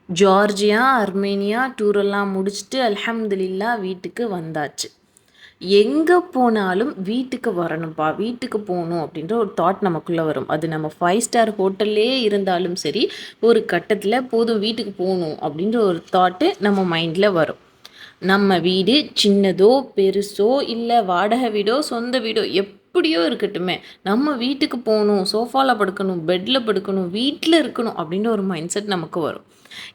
Georgia, Armenia டூரெல்லாம் முடிச்சுட்டு அல்ஹம்துலில்லாஹ் வீட்டுக்கு வந்தாச்சு. எங்கே போனாலும் வீட்டுக்கு வரணும்ப்பா, வீட்டுக்கு போகணும் அப்படின்ற ஒரு தாட் நமக்குள்ளே வரும். அது நம்ம 5 ஸ்டார் ஹோட்டல்லே இருந்தாலும் சரி, ஒரு கட்டத்தில் போதும் வீட்டுக்கு போகணும் அப்படின்ற ஒரு தாட்டு நம்ம மைண்டில் வரும். நம்ம வீடு சின்னதோ பெருசோ இல்லை வாடகை வீடோ சொந்த வீடோ எப்படியோ இருக்கட்டுமே, நம்ம வீட்டுக்கு போகணும், சோஃபாவில் படுக்கணும், பெட்டில் படுக்கணும், வீட்டில் இருக்கணும் அப்படின்ற ஒரு மைண்ட் செட் நமக்கு வரும்.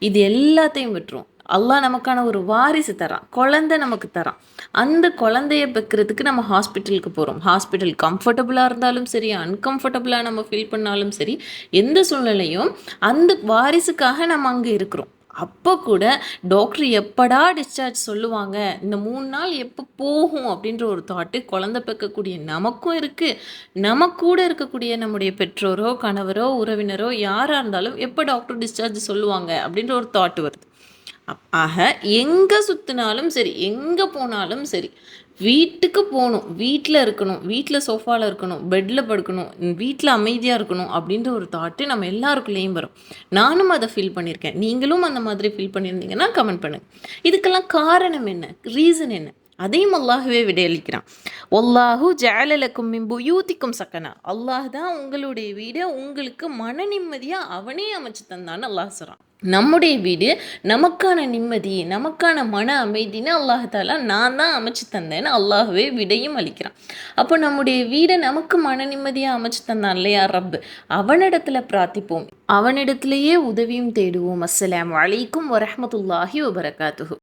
இது எல்லாத்தையும் விட்டுரும். அல்லாஹ் நமக்கான ஒரு வாரிசு தரான், குழந்தை நமக்கு தரான். அந்த குழந்தைய பெக்கிறதுக்கு நம்ம ஹாஸ்பிட்டலுக்கு போகிறோம். ஹாஸ்பிட்டல் கம்ஃபர்டபுளாக இருந்தாலும் சரி, அன்கம்ஃபர்டபுளாக நம்ம ஃபீல் பண்ணாலும் சரி, எந்த சூழ்நிலையும் அந்த வாரிசுக்காக நம்ம அங்கே இருக்கிறோம். அப்போ கூட டாக்டர் எப்படா டிஸ்சார்ஜ் சொல்லுவாங்க, இந்த 3 நாள் எப்போ போகும் அப்படின்ற ஒரு தாட்டு குழந்தை பெக்கக்கூடிய நமக்கும் இருக்குது. நம்ம கூட இருக்கக்கூடிய நம்முடைய பெற்றோரோ கணவரோ உறவினரோ யாராக இருந்தாலும் எப்போ டாக்டர் டிஸ்சார்ஜ் சொல்லுவாங்க அப்படின்ற ஒரு தாட்டு வருது. ஆக எங்கே சுற்றினாலும் சரி, எங்கே போனாலும் சரி, வீட்டுக்கு போகணும், வீட்டில் இருக்கணும், வீட்டில் சோஃபாவில் இருக்கணும், பெட்டில் படுக்கணும், வீட்டில் அமைதியாக இருக்கணும் அப்படின்ற ஒரு தாட்டு நம்ம எல்லாருக்குள்ளேயும் வரும். நானும் அதை ஃபீல் பண்ணியிருக்கேன். நீங்களும் அந்த மாதிரி ஃபீல் பண்ணியிருந்தீங்கன்னா கமெண்ட் பண்ணுங்கள். இதுக்கெல்லாம் காரணம் என்ன, ரீசன் என்ன? அதையும் அல்லாஹ்வே விடையளிக்கிறான். வல்லாஹு ஜஅல லக்கும் மின் புயூதிக்கும் சக்கனா. அல்லாஹ் தான் உங்களுடைய வீடை உங்களுக்கு மன நிம்மதியாக அவனே அமைச்சு தந்தான்னு அல்லாஹ் சொல்கிறான். நம்முடைய வீடு நமக்கான நிம்மதி, நமக்கான மன அமைதின்னு அல்லாஹாலா நான் தான் அமைச்சு தந்தேன்னு அல்லாஹ்வே விடையும் அளிக்கிறான். அப்போ நம்முடைய வீடை நமக்கு மன நிம்மதியாக அமைச்சு தந்தான் இல்லையா ரப்பு, அவனிடத்துல பிரார்த்திப்போம், அவனிடத்திலேயே உதவியும் தேடுவோம். அஸ்ஸலாமு அலைக்கும் வரஹ்மத்துல்லாஹி வபரகாத்துஹு.